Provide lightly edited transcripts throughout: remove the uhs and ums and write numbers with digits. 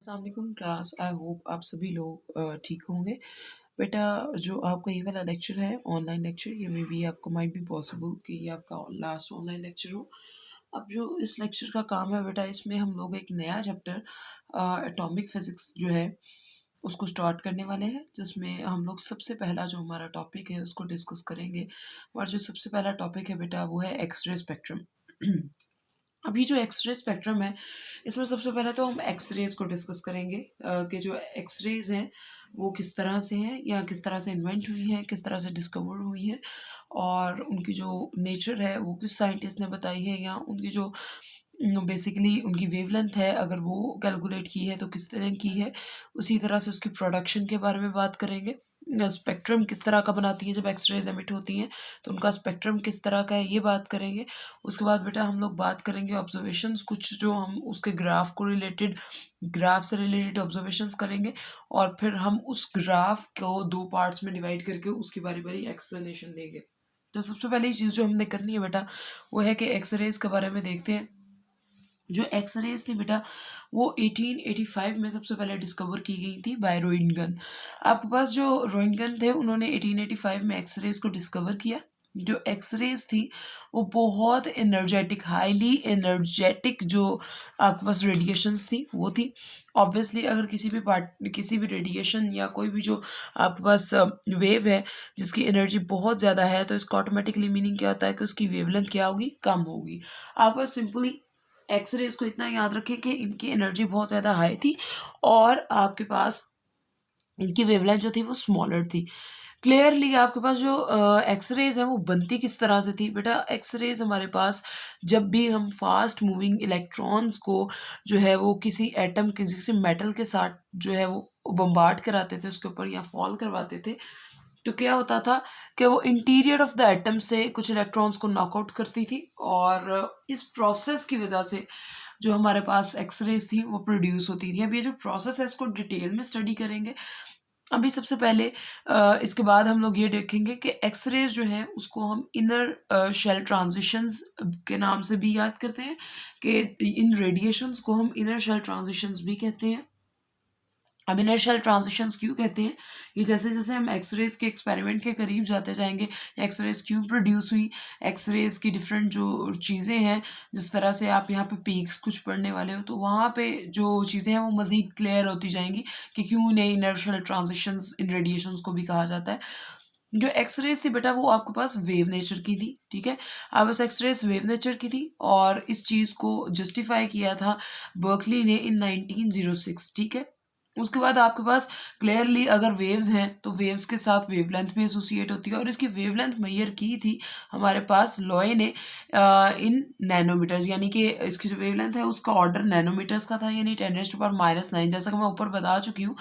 अस्सलाम वालेकुम class. I hope आप सभी लोग ठीक होंगे। बेटा, जो आपका ये वाला लेक्चर है ऑनलाइन लेक्चर, ये मे बी आपको माइट बी पॉसिबल कि ये आपका लास्ट ऑनलाइन लेक्चर हो। अब जो इस लेक्चर का काम है बेटा, इसमें हम लोग एक नया चैप्टर एटॉमिक फिज़िक्स जो है उसको स्टार्ट करने वाले हैं, जिसमें हम लोग सबसे पहला जो हमारा टॉपिक है उसको डिस्कस करेंगे। और जो सबसे पहला टॉपिक है बेटा वो है एक्सरे स्पेक्ट्रम। अभी जो एक्सरे स्पेक्ट्रम है, इसमें सबसे पहले तो हम एक्सरेज को डिस्कस करेंगे कि जो एक्सरेज हैं वो किस तरह से हैं या किस तरह से इन्वेंट हुई हैं, किस तरह से डिस्कवर हुई हैं, और उनकी जो नेचर है वो किस साइंटिस्ट ने बताई है, या उनकी जो बेसिकली उनकी वेवलेंथ है अगर वो कैलकुलेट की है तो किस तरह की है। उसी तरह से उसकी प्रोडक्शन के बारे में बात करेंगे। स्पेक्ट्रम किस तरह का बनाती है जब एक्सरेज एमिट होती हैं, तो उनका स्पेक्ट्रम किस तरह का है ये बात करेंगे। उसके बाद बेटा हम लोग बात करेंगे ऑब्जर्वेशंस, कुछ जो हम उसके ग्राफ से रिलेटेड ऑब्जर्वेशंस करेंगे, और फिर हम उस ग्राफ को दो पार्ट्स में डिवाइड करके उसकी बारी बारी एक्सप्लेनेशन देंगे। तो सबसे पहली चीज़ जो हमने करनी है बेटा वो है कि एक्सरेज के बारे में देखते हैं। जो एक्सरेज थी बेटा वो 1885 में सबसे पहले डिस्कवर की गई थी बाय रोइंटगन। आपके पास जो रोइंटगन थे उन्होंने 1885 में एक्सरेज को डिस्कवर किया। जो एक्सरेज थी वो बहुत एनर्जेटिक, हाईली एनर्जेटिक जो आपके पास रेडिएशंस थी वो थी। ऑब्वियसली अगर किसी भी रेडिएशन या कोई भी जो आपके पास वेव है जिसकी एनर्जी बहुत ज़्यादा है, तो इसका ऑटोमेटिकली मीनिंग क्या होता है कि उसकी वेवलेंथ क्या होगी, कम होगी। आप बस सिंपली एक्सरेज को इतना याद रखें कि इनकी एनर्जी बहुत ज़्यादा हाई थी और आपके पास इनकी वेवलेंथ जो थी वो स्मॉलर थी। क्लियरली आपके पास जो एक्सरेज है वो बनती किस तरह से थी बेटा, एक्सरेज हमारे पास जब भी हम फास्ट मूविंग इलेक्ट्रॉन्स को जो है वो किसी एटम के किसी मेटल के साथ जो है वो बम्बार्ड कराते थे उसके ऊपर या फॉल करवाते थे, तो क्या होता था कि वो इंटीरियर ऑफ द एटम से कुछ इलेक्ट्रॉन्स को नॉकआउट करती थी, और इस प्रोसेस की वजह से जो हमारे पास एक्सरेज थी वो प्रोड्यूस होती थी। अब ये जो प्रोसेस है इसको डिटेल में स्टडी करेंगे। अभी सबसे पहले इसके बाद हम लोग ये देखेंगे कि एक्सरेज जो है उसको हम इनर शेल ट्रांजिशंस के नाम से भी याद करते हैं, कि इन रेडिएशंस को हम इनर शेल ट्रांजिशंस भी कहते हैं। अब इनर शेल ट्रांजिशंस क्यों कहते हैं, ये जैसे जैसे हम एक्सरेज के एक्सपेरिमेंट के करीब जाते जाएंगे, एक्सरेज क्यों प्रोड्यूस हुई, एक्सरेज की डिफरेंट जो चीज़ें हैं, जिस तरह से आप यहाँ पे पीक्स कुछ पढ़ने वाले हो तो वहाँ पे जो चीज़ें हैं वो मज़ीद क्लियर होती जाएंगी कि क्यों इन्हें इनर शेल ट्रांजिशंस इन रेडिएशंस को भी कहा जाता है। जो एक्सरेज थी बेटा वो आपके पास वेव नेचर की थी, ठीक है। अब इस एक्सरेज वेव नेचर की थी और इस चीज़ को जस्टिफाई किया था बर्कली ने इन 1906, ठीक है। उसके बाद आपके पास क्लियरली अगर वेव्स हैं तो वेव्स के साथ वेवलेंथ भी एसोसिएट होती है, और इसकी वेवलेंथ मेजर की थी हमारे पास लॉय ने इन नैनोमीटर्स, यानी कि इसकी जो वेवलेंथ है उसका ऑर्डर नैनोमीटर्स का था, यानी 10⁻⁹ जैसा कि मैं ऊपर बता चुकी हूँ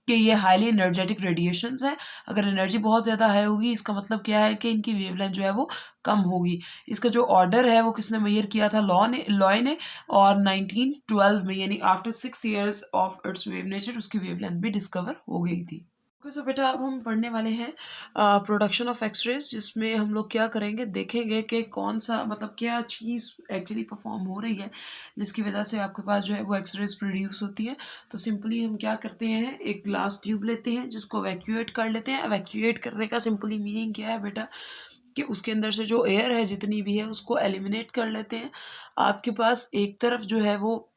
कि ये हाईली एनर्जेटिक रेडिएशंस है। अगर एनर्जी बहुत ज़्यादा हाई होगी इसका मतलब क्या है कि इनकी वेवलेंथ जो है वो कम होगी। इसका जो ऑर्डर है वो किसने मेजर किया था, लॉय ने, और 1912 में, यानी after 6 years of its wave nature उसकी वेवलेंथ भी डिस्कवर हो गई थी। सो बेटा अब हम पढ़ने वाले हैं प्रोडक्शन ऑफ एक्सरेज, जिसमें हम लोग क्या करेंगे, देखेंगे कि कौन सा मतलब क्या चीज़ एक्चुअली परफॉर्म हो रही है जिसकी वजह से आपके पास जो है वो एक्सरेज प्रोड्यूस होती है। तो सिंपली हम क्या करते हैं, एक ग्लास ट्यूब लेते हैं जिसको एवैक्यूएट कर लेते हैं। एवैक्यूएट करने का सिंपली मीनिंग क्या है बेटा, कि उसके अंदर से जो एयर है जितनी भी है उसको एलिमिनेट कर लेते हैं। आपके पास एक तरफ जो है वो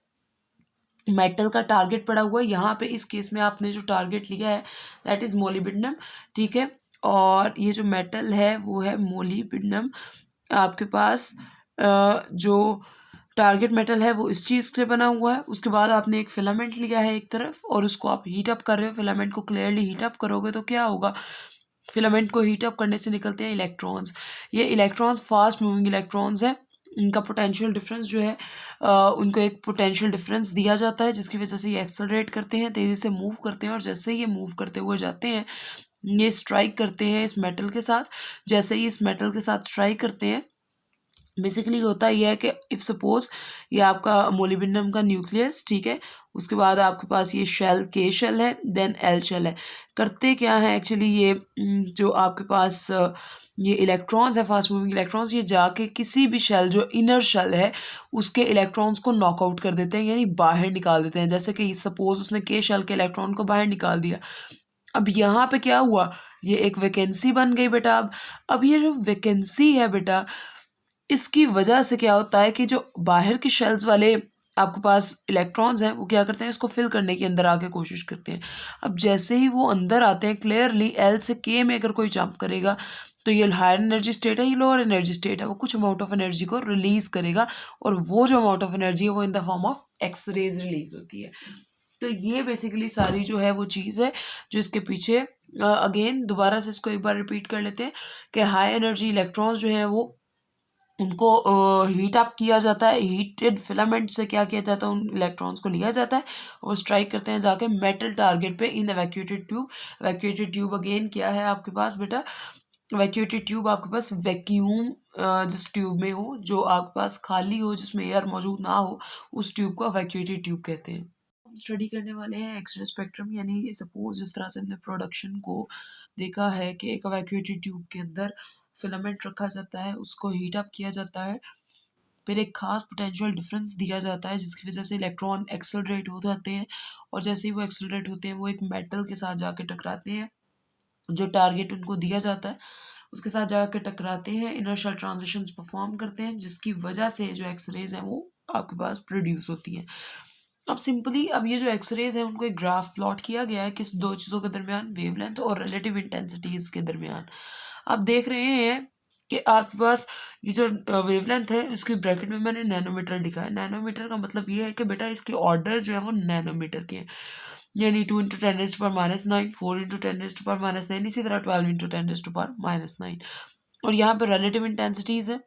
मेटल का टारगेट पड़ा हुआ है, यहाँ पे इस केस में आपने जो टारगेट लिया है दैट इज़ मोलिब्डेनम, ठीक है। और ये जो मेटल है वो है मोलिब्डेनम। आपके पास जो टारगेट मेटल है वो इस चीज़ से बना हुआ है। उसके बाद आपने एक फिलामेंट लिया है एक तरफ और उसको आप हीट अप कर रहे हो। फिलामेंट को क्लियरली हीट अप करोगे तो क्या होगा, फिलामेंट को हीट अप करने से निकलते हैं इलेक्ट्रॉन्स। ये इलेक्ट्रॉन्स फास्ट मूविंग इलेक्ट्रॉन्स हैं। इनका पोटेंशियल डिफरेंस जो है उनको एक पोटेंशियल डिफरेंस दिया जाता है जिसकी वजह से ये एक्सेलरेट करते हैं, तेज़ी से मूव करते हैं, और जैसे ही ये मूव करते हुए जाते हैं ये स्ट्राइक करते हैं इस मेटल के साथ। जैसे ही इस मेटल के साथ स्ट्राइक करते हैं बेसिकली होता ये है कि इफ़ सपोज ये आपका मोलिब्डेनम का न्यूक्लियस, ठीक है, उसके बाद आपके पास ये शेल के शेल है, देन एल शेल है। करते क्या है एक्चुअली ये जो आपके पास ये इलेक्ट्रॉन्स है, फास्ट मूविंग इलेक्ट्रॉन्स, ये जाके किसी भी शेल जो इनर शेल है उसके इलेक्ट्रॉन्स को नॉकआउट कर देते हैं, यानी बाहर निकाल देते हैं। जैसे कि सपोज उसने के शेल के इलेक्ट्रॉन को बाहर निकाल दिया। अब यहाँ पे क्या हुआ, ये एक वैकेंसी बन गई बेटा। अब ये जो वैकेंसी है बेटा, इसकी वजह से क्या होता है कि जो बाहर के शेल्स वाले आपके पास इलेक्ट्रॉन्स हैं वो क्या करते हैं, इसको फिल करने की अंदर आके कोशिश करते हैं। अब जैसे ही वो अंदर आते हैं, क्लियरली एल से के में अगर कोई जंप करेगा तो ये हायर एनर्जी स्टेट है, ये लोअर एनर्जी स्टेट है, वो कुछ अमाउंट ऑफ एनर्जी को रिलीज करेगा, और वो जो अमाउंट ऑफ एनर्जी है वो in the form of X rays release होती है। तो ये बेसिकली सारी जो है वो चीज़ है जो इसके पीछे, अगेन दोबारा से इसको एक बार रिपीट कर लेते हैं कि हाई एनर्जी इलेक्ट्रॉन्स जो हैं वो उनको हीट अप किया जाता है, हीटेड फिलामेंट से क्या किया जाता है, उन इलेक्ट्रॉन्स को लिया जाता है और स्ट्राइक करते हैं जाके मेटल टारगेट पे इन वैक्यूएटेड ट्यूब। वैक्यूएटेड ट्यूब अगेन क्या है आपके पास बेटा, वैक्यूएटेड ट्यूब आपके पास वैक्यूम जिस ट्यूब में हो, जो आपके पास खाली हो, जिसमें एयर मौजूद ना हो, उस ट्यूब को वैक्यूएटेड ट्यूब कहते हैं। हम स्टडी करने वाले हैं एक्सरे स्पेक्ट्रम, यानी सपोज जिस तरह से हमने प्रोडक्शन को देखा है कि एक वैक्यूएटेड ट्यूब के अंदर फिलामेंट रखा जाता है, उसको हीट अप किया जाता है, फिर एक खास पोटेंशियल डिफरेंस दिया जाता है जिसकी वजह से इलेक्ट्रॉन एक्सेलरेट हो जाते हैं, और जैसे ही वो एक्सेलरेट होते हैं वो एक मेटल के साथ जाके टकराते हैं, जो टारगेट उनको दिया जाता है उसके साथ जाकर टकराते हैं, इनर्शियल ट्रांजिशंस परफॉर्म करते हैं, जिसकी वजह से जो एक्सरेज हैं वो आपके पास प्रोड्यूस होती हैं। अब सिंपली अब ये जो एक्सरेज हैं उनको एक ग्राफ प्लॉट किया गया है किस दो चीज़ों के दरमियान, वेवलेंथ और रिलेटिव इंटेंसिटीज़ के दरमियान। आप देख रहे हैं कि आपके पास ये जो वेवलेंथ है उसकी ब्रैकेट में मैंने नैनोमीटर लिखा है। नैनोमीटर का मतलब ये है कि बेटा इसके ऑर्डर जो है वो नैनोमीटर के हैं, यानी 2 × 10⁻⁹, 4 × 10⁻⁹, इसी तरह 12 × 10⁻⁹ और यहाँ पे रिलेटिव इंटेंसिटीज़ है।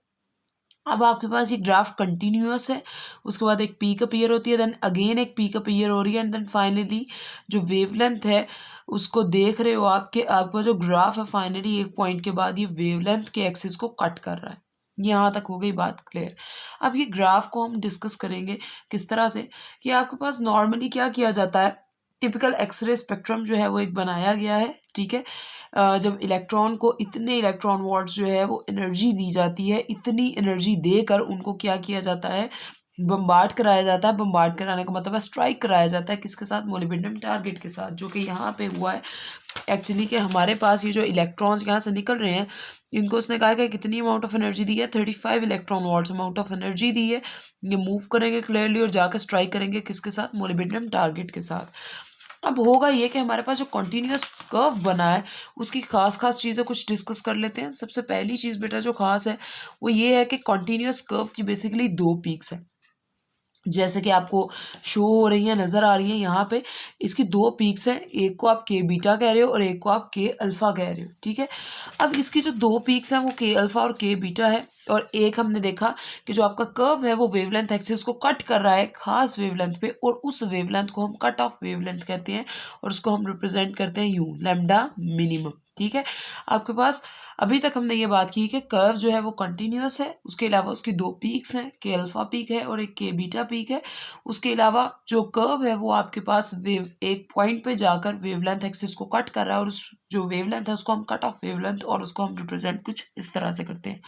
अब आपके पास ये ग्राफ कंटिन्यूअस है, उसके बाद एक पीक अपीयर होती है, देन अगेन एक पीक अपीयर हो रही है, एंड देन फाइनली जो वेवलेंथ है उसको देख रहे हो आपके आपका जो ग्राफ है फाइनली एक पॉइंट के बाद ये वेवलेंथ के एक्सिस को कट कर रहा है। यहाँ तक हो गई बात क्लियर। अब ये ग्राफ को हम डिस्कस करेंगे किस तरह से, कि आपके पास नॉर्मली क्या किया जाता है, टिपिकल एक्सरे स्पेक्ट्रम जो है वो एक बनाया गया है, ठीक है। जब इलेक्ट्रॉन को इतने इलेक्ट्रॉन वॉल्ट्स जो है वो एनर्जी दी जाती है, इतनी एनर्जी देकर उनको क्या किया जाता है, बम्बार्ड कराया जाता है। बम्बार्ड कराने का मतलब है स्ट्राइक कराया जाता है किसके साथ, मोलिब्डेनम टारगेट के साथ, जो कि यहाँ पे हुआ है एक्चुअली कि हमारे पास ये जो इलेक्ट्रॉन्स यहाँ से निकल रहे हैं इनको उसने कहा कि कितनी अमाउंट ऑफ एनर्जी दी है, 35 electron volts amount of energy दी है। ये मूव करेंगे क्लियरली और जाकर स्ट्राइक करेंगे किसके साथ, मोलिब्डेनम टारगेट के साथ। अब होगा ये कि हमारे पास जो कॉन्टीन्यूस कर्व बना है उसकी खास चीज़ें कुछ डिस्कस कर लेते हैं। सबसे पहली चीज़ बेटा जो खास है वो ये है कि कॉन्टीन्यूस कर्व की बेसिकली दो पीक्स हैं, जैसे कि आपको शो हो रही है, नज़र आ रही है यहाँ पे। इसकी दो पीक्स हैं, एक को आप के बीटा कह रहे हो और एक को आप के अल्फ़ा कह रहे हो, ठीक है। अब इसकी जो दो पीक्स हैं वो के अल्फ़ा और के बीटा है, और एक हमने देखा कि जो आपका कर्व है वो वेवलेंथ एक्सिस को कट कर रहा है खास वेवलेंथ पे, और उस वेवलेंथ को हम कट ऑफ वेवलेंथ कहते हैं, और उसको हम रिप्रेजेंट करते हैं यूं, लैम्डा मिनिमम, ठीक है। आपके पास अभी तक हमने ये बात की कि कर्व जो है वो कंटिन्यूअस है, उसके अलावा उसकी दो पीक्स हैं, के अल्फा पीक है और एक के बीटा पीक है। उसके अलावा जो कर्व है वो आपके पास वेव एक पॉइंट पे जाकर वेवलेंथ एक्सिस को कट कर रहा है, और उस जो वेवलेंथ है उसको हम कट ऑफ वेवलेंथ, और उसको हम रिप्रेजेंट कुछ इस तरह से करते हैं।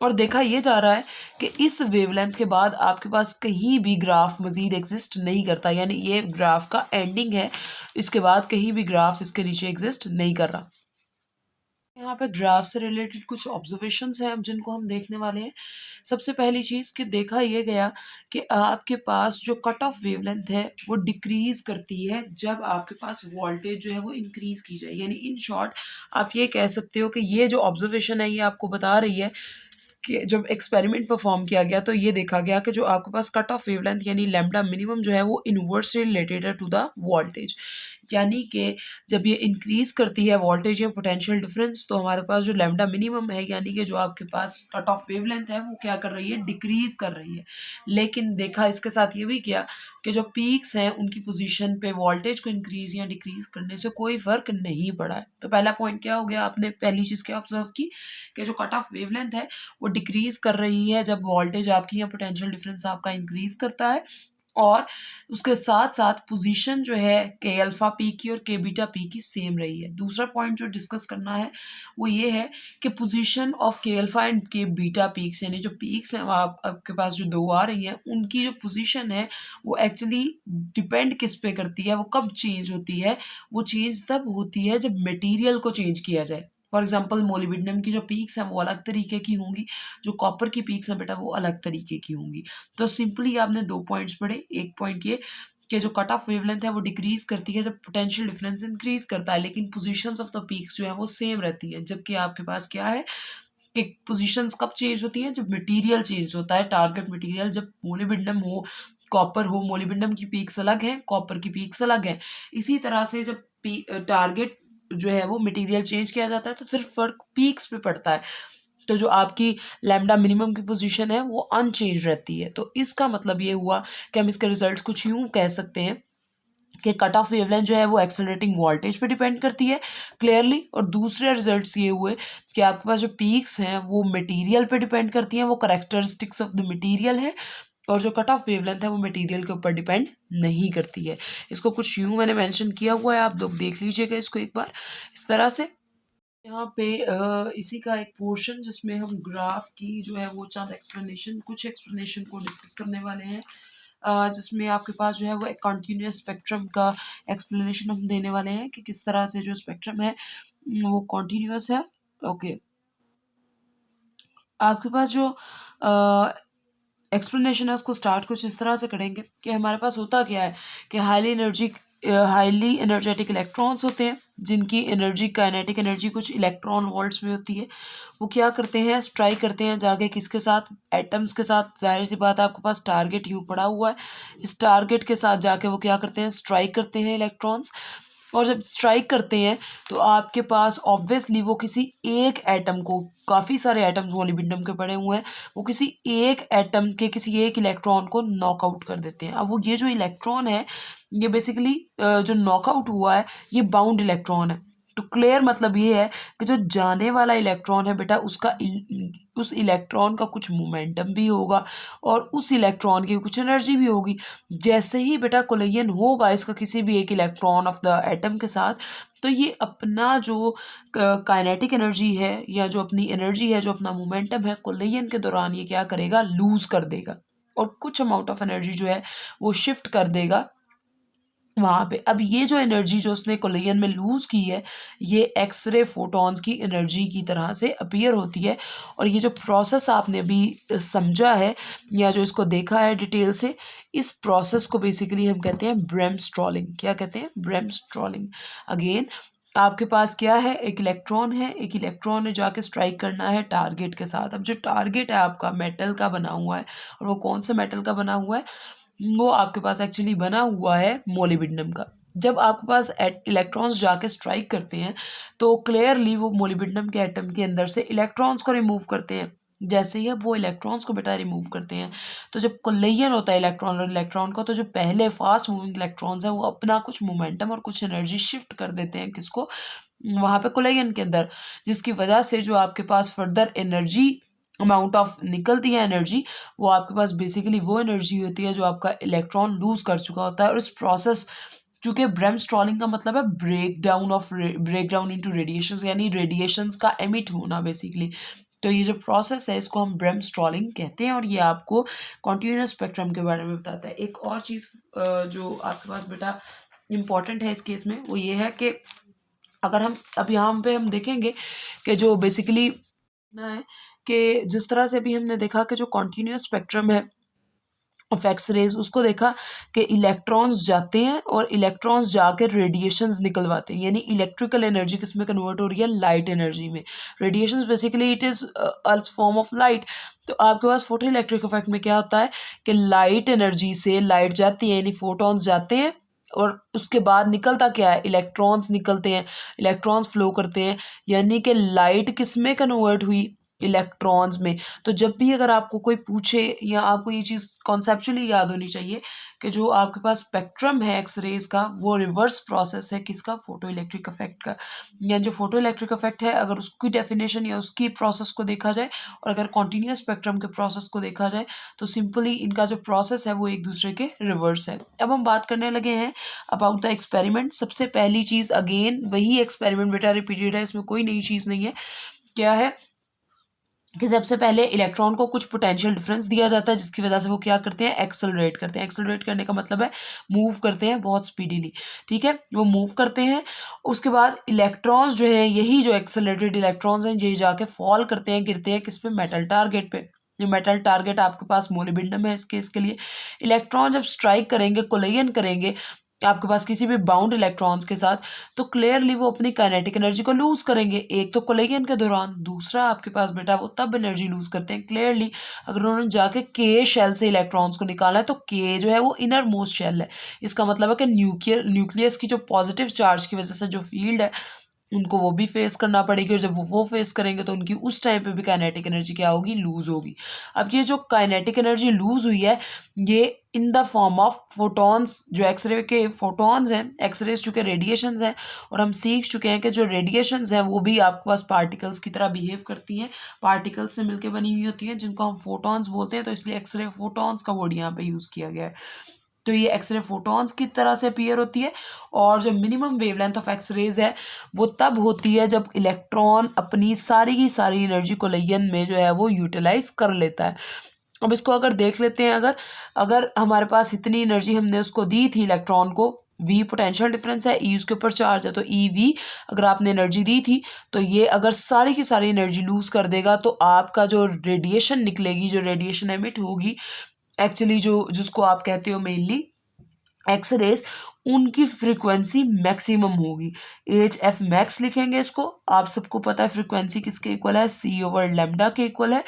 और देखा ये जा रहा है कि इस वेवलेंथ के बाद आपके पास कहीं भी ग्राफ मजीद एग्जिस्ट नहीं करता, यानी ये ग्राफ का एंडिंग है, इसके बाद कहीं भी ग्राफ इसके नीचे एग्जिस्ट नहीं कर रहा। यहाँ पे ग्राफ से रिलेटेड कुछ ऑब्जर्वेशंस हैं अब जिनको हम देखने वाले हैं। सबसे पहली चीज़ कि देखा ये गया कि आपके पास जो कट ऑफ वेवलेंथ है वो डिक्रीज करती है जब आपके पास वोल्टेज जो है वो इंक्रीज की जाए, यानी इन शॉर्ट आप ये कह सकते हो कि ये जो ऑब्जर्वेशन है ये आपको बता रही है कि जब एक्सपेरिमेंट परफॉर्म किया गया तो ये देखा गया कि जो आपके पास कट ऑफ वेवलेंथ यानी लैम्डा मिनिमम जो है वो इनवर्सली रिलेटेड है टू द वोल्टेज। यानी कि जब ये इंक्रीज़ करती है वोल्टेज या पोटेंशियल डिफरेंस, तो हमारे पास जो लैम्डा मिनिमम है, यानी कि जो आपके पास कट ऑफ वेवलेंथ है, वो क्या कर रही है, डिक्रीज़ कर रही है। लेकिन देखा इसके साथ ये भी किया कि जो पीक्स हैं उनकी पोजीशन पे वोल्टेज को इंक्रीज़ या डिक्रीज़ करने से कोई फ़र्क नहीं पड़ा है। तो पहला पॉइंट क्या हो गया, आपने पहली चीज़ क्या ऑब्जर्व की कि जो कट ऑफ वेवलेंथ है वो डिक्रीज़ कर रही है जब वोल्टेज आपकी या पोटेंशियल डिफरेंस आपका इंक्रीज़ करता है, और उसके साथ-साथ पोज़ीशन जो है के अल्फ़ा पी की और के बीटा पी की सेम रही है। दूसरा पॉइंट जो डिस्कस करना है वो ये है कि पोज़ीशन ऑफ के अल्फ़ा एंड के बीटा पीक्स, यानी जो पीक्स हैं वो आपके पास जो 2 आ रही हैं, उनकी जो पोज़ीशन है वो एक्चुअली डिपेंड किस पे करती है, वो कब चेंज होती है? वो चेंज तब होती है जब मटेरियल को चेंज किया जाए। फॉर एग्ज़ाम्पल मोलिब्डेनम की जो पीक्स हैं वो अलग तरीके की होंगी, जो कॉपर की पीक्स हैं बेटा वो अलग तरीके की होंगी। तो सिंपली आपने 2 पॉइंट्स पढ़े। एक पॉइंट ये कि जो कट ऑफ वेवलेंथ है वो डिक्रीज़ करती है जब पोटेंशियल डिफरेंस इंक्रीज़ करता है, लेकिन पोजीशंस ऑफ द पीक्स जो है वो सेम रहती हैं। जबकि आपके पास क्या है कि पोजीशंस कब चेंज होती हैं, जब मटेरियल चेंज होता है, टारगेट मटेरियल, जब मोलिब्डेनम हो, कॉपर हो, मोलिब्डेनम की पीक्स अलग हैं, कॉपर की पीक्स अलग हैं। इसी तरह से जब टारगेट जो है वो मटेरियल चेंज किया जाता है तो फिर फ़र्क पीक्स पे पड़ता है। तो जो आपकी लैम्डा मिनिमम की पोजीशन है वो अनचेंज रहती है। तो इसका मतलब ये हुआ कि हम इसके रिजल्ट्स कुछ यूँ कह सकते हैं कि कट ऑफ वेवलेंथ जो है वो एक्सेलरेटिंग वोल्टेज पे डिपेंड करती है क्लियरली, और दूसरे रिजल्ट्स ये हुए कि आपके पास जो पीक्स हैं वो मटेरियल पे डिपेंड करती हैं, वो करैक्टरिस्टिक्स ऑफ द मटेरियल है, और जो कट ऑफ वेवलेंथ है वो मटेरियल के ऊपर डिपेंड नहीं करती है। इसको कुछ यूँ मैंने मेंशन किया हुआ है, आप लोग देख लीजिएगा इसको एक बार इस तरह से। यहाँ पे इसी का एक पोर्शन जिसमें हम ग्राफ की जो है वो चंद एक्सप्लेनेशन, कुछ एक्सप्लेनेशन को डिस्कस करने वाले हैं, जिसमें आपके पास जो है वो एक कंटिन्यूअस स्पेक्ट्रम का एक्सप्लेनेशन हम देने वाले हैं कि किस तरह से जो स्पेक्ट्रम है वो कंटिन्यूअस है। ओके, आपके पास जो एक्सप्लेनेशन है उसको स्टार्ट कुछ इस तरह से करेंगे कि हमारे पास होता क्या है कि हाईली एनर्जेटिक इलेक्ट्रॉन्स होते हैं जिनकी एनर्जी, काइनेटिक एनर्जी कुछ इलेक्ट्रॉन वोल्ट्स में होती है। वो क्या करते हैं, स्ट्राइक करते हैं जाके किसके साथ, एटम्स के साथ। जाहिर सी बात है आपके पास टारगेट यू पड़ा हुआ है, इस टारगेट के साथ जाके वो क्या करते हैं, स्ट्राइक करते हैं इलेक्ट्रॉन्स। और जब स्ट्राइक करते हैं तो आपके पास ऑब्वियसली वो किसी एक एटम को, काफ़ी सारे एटम्स मोलिब्डेनम के पड़े हुए हैं, वो किसी एक एटम के किसी एक इलेक्ट्रॉन को नॉकआउट कर देते हैं। अब वो ये जो इलेक्ट्रॉन है ये बेसिकली जो नॉकआउट हुआ है ये बाउंड इलेक्ट्रॉन है। तो क्लियर मतलब ये है कि जो जाने वाला इलेक्ट्रॉन है बेटा उस इलेक्ट्रॉन का कुछ मोमेंटम भी होगा और उस इलेक्ट्रॉन की कुछ एनर्जी भी होगी। जैसे ही बेटा कोलिजन होगा इसका किसी भी एक इलेक्ट्रॉन ऑफ द एटम के साथ, तो ये अपना जो काइनेटिक एनर्जी है या जो अपनी एनर्जी है, जो अपना मोमेंटम है, कोलिजन के दौरान ये क्या करेगा, लूज़ कर देगा और कुछ अमाउंट ऑफ एनर्जी जो है वो शिफ्ट कर देगा वहाँ पे। अब ये जो एनर्जी जो उसने कोलिजन में लूज़ की है ये एक्सरे फोटॉन्स की एनर्जी की तरह से अपीयर होती है। और ये जो प्रोसेस आपने अभी समझा है या जो इसको देखा है डिटेल से, इस प्रोसेस को बेसिकली हम कहते हैं ब्रेमस्ट्रॉलिंग। क्या कहते हैं, ब्रेमस्ट्रॉलिंग। अगेन आपके पास क्या है, एक इलेक्ट्रॉन है, एक इलेक्ट्रॉन ने जाके स्ट्राइक करना है टारगेट के साथ। अब जो टारगेट है आपका मेटल का बना हुआ है, और वो कौन सा मेटल का बना हुआ है, वो आपके पास एक्चुअली बना हुआ है मोलिब्डेनम का। जब आपके पास इलेक्ट्रॉन्स जाके स्ट्राइक करते हैं तो क्लियरली वो मोलिब्डेनम के एटम के अंदर से इलेक्ट्रॉन्स को रिमूव करते हैं। जैसे ही अब वो इलेक्ट्रॉन्स को बेटा रिमूव करते हैं तो जब कोलिजन होता है इलेक्ट्रॉन और इलेक्ट्रॉन का, तो जो पहले फास्ट मूविंग इलेक्ट्रॉन्स हैं वो अपना कुछ मोमेंटम और कुछ एनर्जी शिफ्ट कर देते हैं किसको, वहाँ पे कोलिजन के अंदर, जिसकी वजह से जो आपके पास फर्दर एनर्जी अमाउंट ऑफ निकलती है एनर्जी, वो आपके पास बेसिकली वो एनर्जी होती है जो आपका इलेक्ट्रॉन लूज़ कर चुका होता है। और इस प्रोसेस, चूँकि ब्रेमस्ट्रॉलिंग का मतलब है ब्रेक डाउन इनटू रेडिएशंस, यानी रेडिएशंस का एमिट होना बेसिकली। तो ये जो प्रोसेस है इसको हम ब्रेमस्ट्रॉलिंग कहते हैं और ये आपको कॉन्टिन्यूअस स्पेक्ट्रम के बारे में बताता है। एक और चीज़ जो आपके पास बेटा इम्पॉर्टेंट है इस केस में वो ये है कि अगर हम अब यहाँ पे हम देखेंगे कि जो बेसिकली ना है कि जिस तरह से अभी हमने देखा कि जो कॉन्टिन्यूअस स्पेक्ट्रम है ऑफ एक्स रेज, उसको देखा कि इलेक्ट्रॉन्स जाते हैं और इलेक्ट्रॉन्स जाकर रेडिएशंस निकलवाते हैं, यानी इलेक्ट्रिकल एनर्जी किस में कन्वर्ट हो रही है, लाइट एनर्जी में। Radiations basically it is earth form of light. तो आपके पास फोटो इलेक्ट्रिक इफेक्ट में क्या होता है कि लाइट एनर्जी से लाइट जाती है, यानी फोटॉन्स जाते हैं और उसके बाद निकलता क्या है, इलेक्ट्रॉन्स निकलते हैं, इलेक्ट्रॉन्स फ्लो करते हैं, यानी कि लाइट किस में कन्वर्ट हुई, इलेक्ट्रॉन्स में। तो जब भी अगर आपको कोई पूछे, या आपको ये चीज़ कॉन्सेप्चुअली याद होनी चाहिए कि जो आपके पास स्पेक्ट्रम है एक्सरेज का, वो रिवर्स प्रोसेस है किसका, फोटो इलेक्ट्रिक इफेक्ट का। या जो फोटो इलेक्ट्रिक इफेक्ट है, अगर उसकी डेफिनेशन या उसकी प्रोसेस को देखा जाए, और अगर कॉन्टीन्यूस स्पेक्ट्रम के प्रोसेस को देखा जाए, तो सिंपली इनका जो प्रोसेस है वो एक दूसरे के रिवर्स है। अब हम बात करने लगे हैं अबाउट द एक्सपेरिमेंट। सबसे पहली चीज़, अगेन वही एक्सपेरिमेंट बेटा रिपीटेड है, इसमें कोई नई चीज़ नहीं है। क्या है कि सबसे पहले इलेक्ट्रॉन को कुछ पोटेंशियल डिफरेंस दिया जाता है, जिसकी वजह से वो क्या करते हैं, एक्सेलरेट करते हैं। एक्सेलरेट करने का मतलब है मूव करते हैं बहुत स्पीडीली, ठीक है, वो मूव करते हैं। उसके बाद इलेक्ट्रॉन्स जो है, यही जो एक्सेलरेटेड इलेक्ट्रॉन्स हैं, ये जाके फॉल करते हैं, गिरते हैं किस पे, मेटल टारगेट पे। जो मेटल टारगेट आपके पास मोलिबिंडम है, इसके लिए इलेक्ट्रॉन जब स्ट्राइक करेंगे, कोलिजन करेंगे आपके पास किसी भी बाउंड इलेक्ट्रॉन्स के साथ, तो क्लियरली वो अपनी काइनेटिक एनर्जी को लूज करेंगे। एक तो कोलिजन के दौरान, दूसरा आपके पास बेटा वो तब एनर्जी लूज करते हैं क्लियरली अगर उन्होंने जाके के शेल से इलेक्ट्रॉन्स को निकाला है। तो के जो है वो इनर मोस्ट शेल है, इसका मतलब है कि न्यूक्लियस की जो पॉजिटिव चार्ज की वजह से जो फील्ड है, उनको वो भी फेस करना पड़ेगी, और जब वो फेस करेंगे तो उनकी उस टाइम पे भी काइनेटिक एनर्जी क्या होगी, लूज होगी। अब ये जो काइनेटिक एनर्जी लूज हुई है, ये इन द फॉर्म ऑफ फोटॉन्स, जो एक्सरे के फोटॉन्स हैं, एक्सरेज चूँकि रेडिएशंस हैं, और हम सीख चुके हैं कि जो रेडिएशंस हैं वो भी आपके पास पार्टिकल्स की तरह बिहेव करती हैं, पार्टिकल्स से मिलकर बनी हुई होती हैं, जिनको हम फोटॉन्स बोलते हैं। तो इसलिए एक्सरे फोटॉन्स का वर्ड यहाँ पे यूज़ किया गया है। तो ये एक्सरे फोटॉन्स की तरह से अपीयर होती है, और जो मिनिमम वेवलेंथ ऑफ एक्सरेज है वो तब होती है जब इलेक्ट्रॉन अपनी सारी की सारी एनर्जी कोलिजन में जो है वो यूटिलाइज कर लेता है। अब इसको अगर देख लेते हैं, अगर अगर हमारे पास इतनी एनर्जी हमने उसको दी थी इलेक्ट्रॉन को, v पोटेंशियल डिफरेंस है, e उसके ऊपर चार्ज है, तो ई वी अगर आपने एनर्जी दी थी, तो ये अगर सारी की सारी एनर्जी लूज कर देगा, तो आपका जो रेडिएशन निकलेगी, जो रेडिएशन एमिट होगी, एक्चुअली जो जिसको आप कहते हो मेनली एक्स रेज, उनकी फ्रीक्वेंसी मैक्सिमम होगी। एच एफ मैक्स लिखेंगे इसको। आप सबको पता है फ्रीक्वेंसी किसके इक्वल है, सी ओवर लेमडा के इक्वल है।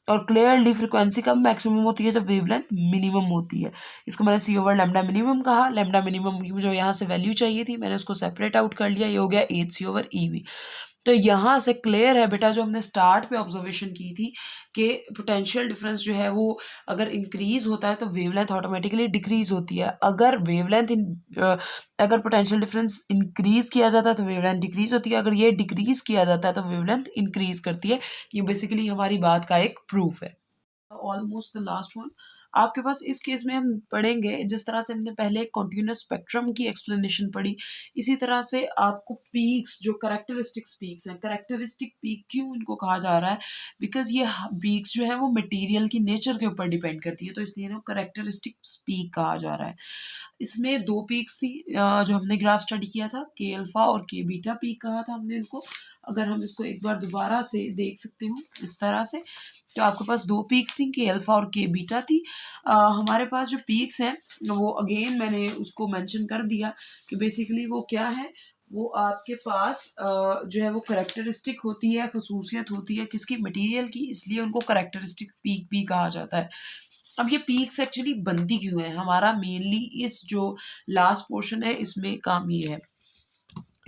और क्लियरली फ्रीक्वेंसी कब मैक्सिमम होती है, जब वेवलेंथ मिनिमम होती है। इसको मैंने सी ओवर लेमडा मिनिमम कहा। लेमडा मिनिमम की मुझे यहाँ से वैल्यू चाहिए थी, मैंने उसको सेपरेट आउट कर लिया, ये हो गया H C over E V. तो यहाँ से क्लियर है बेटा, जो हमने स्टार्ट पे ऑब्जर्वेशन की थी कि पोटेंशियल डिफरेंस जो है वो अगर इंक्रीज होता है तो वेवलेंथ ऑटोमेटिकली डिक्रीज होती है। अगर अगर पोटेंशियल डिफरेंस इंक्रीज किया जाता है तो वेवलेंथ डिक्रीज होती है, अगर ये डिक्रीज किया जाता है तो वेवलेंथ इंक्रीज करती है। ये बेसिकली हमारी बात का एक प्रूफ है। ऑलमोस्ट द लास्ट वन आपके पास इस केस में हम पढ़ेंगे, जिस तरह से हमने पहले कॉन्टिन्यूस स्पेक्ट्रम की एक्सप्लेनेशन पढ़ी, इसी तरह से आपको पीक्स, जो करेक्टरिस्टिक्स पीक्स हैं, करेक्टरिस्टिक पीक क्यों इनको कहा जा रहा है, बिकॉज ये पीक्स जो है वो मटेरियल की नेचर के ऊपर डिपेंड करती है, तो इसलिए इनको करेक्टरिस्टिक पीक कहा जा रहा है। इसमें दो पीक्स थी जो हमने ग्राफ स्टडी किया था, के अल्फा और के बीटा पीक कहा था हमने इनको। अगर हम इसको एक बार दोबारा से देख सकते हो इस तरह से, तो आपके पास दो पीक्स थी, के अल्फा और के बीटा थी। हमारे पास जो पीक्स हैं वो अगेन मैंने उसको मेंशन कर दिया कि बेसिकली वो क्या है, वो आपके पास जो है वो करेक्टरिस्टिक होती है, खसूसियत होती है किसकी, मटेरियल की, इसलिए उनको करेक्टरिस्टिक पीक भी कहा जाता है। अब ये पीक्स एक्चुअली बनती क्यों है, हमारा मेनली इस जो लास्ट पोर्शन है इसमें काम ये है।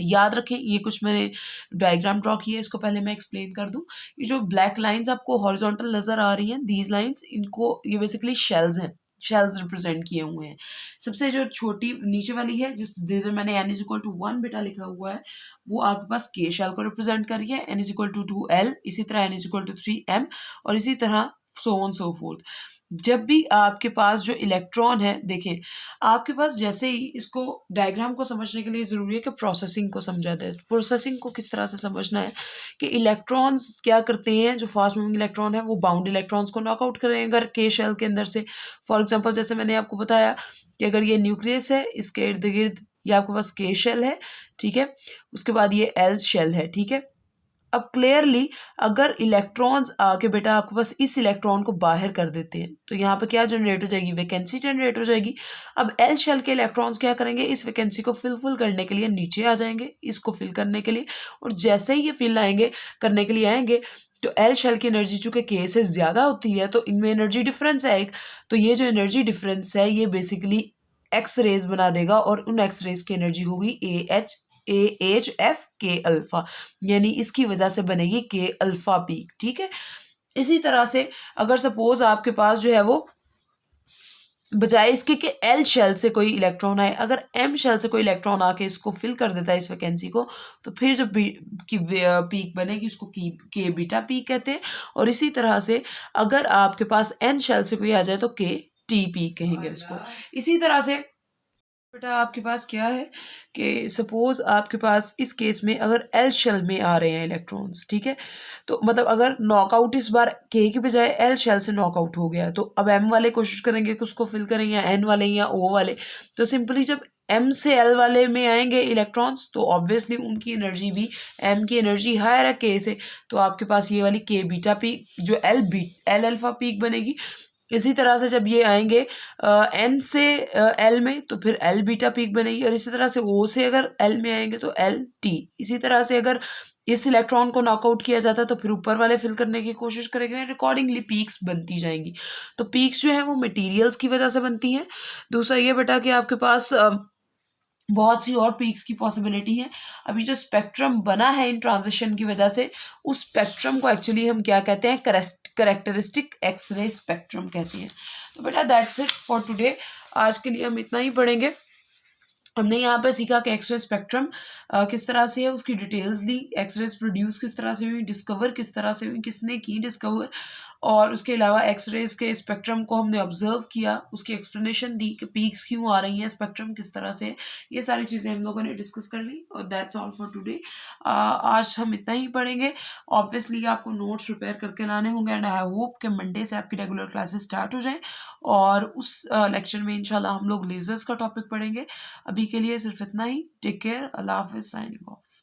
याद रखें, ये कुछ मैंने डायग्राम ड्रॉ किया है, इसको पहले मैं एक्सप्लेन कर दूं। ये जो ब्लैक लाइंस आपको हॉरिजॉन्टल नज़र आ रही हैं, दीज लाइंस, इनको ये बेसिकली शेल्स हैं, शेल्स रिप्रेजेंट किए हुए हैं। सबसे जो छोटी नीचे वाली है, जिस मैंने n इज इक्वल टू 1 बेटा लिखा हुआ है, वो आपके पास के शेल को रिप्रेजेंट कर रही है, n is equal to 2l, इसी तरह n is equal to 3m, और इसी तरह सो ऑन सो फोर्थ। जब भी आपके पास जो इलेक्ट्रॉन है, देखें आपके पास जैसे ही, इसको डायग्राम को समझने के लिए ज़रूरी है कि प्रोसेसिंग को समझा जाए। प्रोसेसिंग को किस तरह से समझना है कि इलेक्ट्रॉन्स क्या करते हैं, जो फास्ट मूविंग इलेक्ट्रॉन है वो बाउंड इलेक्ट्रॉन्स को नॉकआउट करेंगे अगर के शेल के अंदर से। फॉर एग्जांपल जैसे मैंने आपको बताया कि अगर ये न्यूक्लियस है, इसके इर्द गिर्द ये आपके पास के शेल है, ठीक है, उसके बाद ये एल शेल है, ठीक है। अब क्लियरली अगर इलेक्ट्रॉन्स आके बेटा आपके पास इस इलेक्ट्रॉन को बाहर कर देते हैं, तो यहाँ पे क्या जनरेट हो जाएगी, वैकेंसी जनरेट हो जाएगी। अब एल शेल के इलेक्ट्रॉन्स क्या करेंगे, इस वैकेंसी को फिल करने के लिए नीचे आ जाएंगे, इसको फिल करने के लिए, और जैसे ही ये फिल आएंगे करने के लिए आएंगे, तो एल शेल की एनर्जी चूँकि के से ज़्यादा होती है, तो इनमें एनर्जी डिफरेंस है एक, तो ये जो एनर्जी डिफरेंस है ये बेसिकली एक्स रेज बना देगा और उन एक्स रेज की एनर्जी होगी AHF K अल्फा, यानी इसकी वजह से बनेगी K अल्फा पीक। ठीक है, इसी तरह से अगर सपोज आपके पास जो है वो बजाय इसके कि एल शेल से कोई इलेक्ट्रॉन आए, अगर एम शेल से कोई इलेक्ट्रॉन आके इसको फिल कर देता है इस वैकेंसी को, तो फिर जो की पीक बनेगी उसको के बीटा पीक कहते हैं। और इसी तरह से अगर आपके पास एन शेल से कोई आ जाए तो के टी पीक कहेंगे उसको। इसी तरह से बेटा आपके पास क्या है कि सपोज आपके पास इस केस में अगर एल शेल में आ रहे हैं इलेक्ट्रॉन्स, ठीक है, तो मतलब अगर नॉकआउट इस बार के की बजाय एल शेल से नॉकआउट हो गया, तो अब एम वाले कोशिश करेंगे कि उसको फिल करें, या एन वाले या ओ वाले। तो सिंपली जब एम से एल वाले में आएंगे इलेक्ट्रॉन्स तो ऑब्वियसली उनकी एनर्जी भी, एम की एनर्जी हायर है के से, तो आपके पास ये वाली के बीटा पीक जो एल अल्फा पीक बनेगी। इसी तरह से जब ये आएंगे एन से एल में तो फिर एल बीटा पीक बनेगी, और इसी तरह से ओ से अगर एल में आएंगे तो एल टी। इसी तरह से अगर इस इलेक्ट्रॉन को नॉकआउट किया जाता है तो फिर ऊपर वाले फिल करने की कोशिश करेंगे, अकॉर्डिंगली पीक्स बनती जाएंगी। तो पीक्स जो है वो मटेरियल्स की वजह से बनती हैं। दूसरा ये बेटा कि आपके पास बहुत सी और पीक्स की पॉसिबिलिटी है। अभी जो स्पेक्ट्रम बना है इन ट्रांजिशन की वजह से, उस स्पेक्ट्रम को एक्चुअली हम क्या कहते हैं, करेक्टरिस्टिक एक्सरे स्पेक्ट्रम कहते हैं। तो बेटा दैट्स इट फॉर टुडे। आज के लिए हम इतना ही पढ़ेंगे। हमने यहाँ पे सीखा कि एक्सरे स्पेक्ट्रम किस तरह से है, उसकी डिटेल्स ली, एक्सरेज प्रोड्यूस किस तरह से हुई, डिस्कवर किस तरह से हुई, किसने की डिस्कवर, और उसके अलावा एक्सरेज के स्पेक्ट्रम को हमने ऑब्जर्व किया, उसकी एक्सप्लेनेशन दी कि पीक्स क्यों आ रही हैं, स्पेक्ट्रम किस तरह से। ये सारी चीज़ें हम लोगों ने डिस्कस कर ली, और दैट्स ऑल फॉर टुडे। आज हम इतना ही पढ़ेंगे। ऑब्वियसली आपको नोट्स प्रिपेयर करके लाने होंगे, एंड आई होप कि मंडे से आपकी रेगुलर क्लासेस स्टार्ट हो जाएँ, और उस लेक्चर में इंशाल्लाह हम लोग लेजर्स का टॉपिक पढ़ेंगे। अभी के लिए सिर्फ इतना ही। टेक केयर, अल्लाह हाफिज़, साइनिंग ऑफ।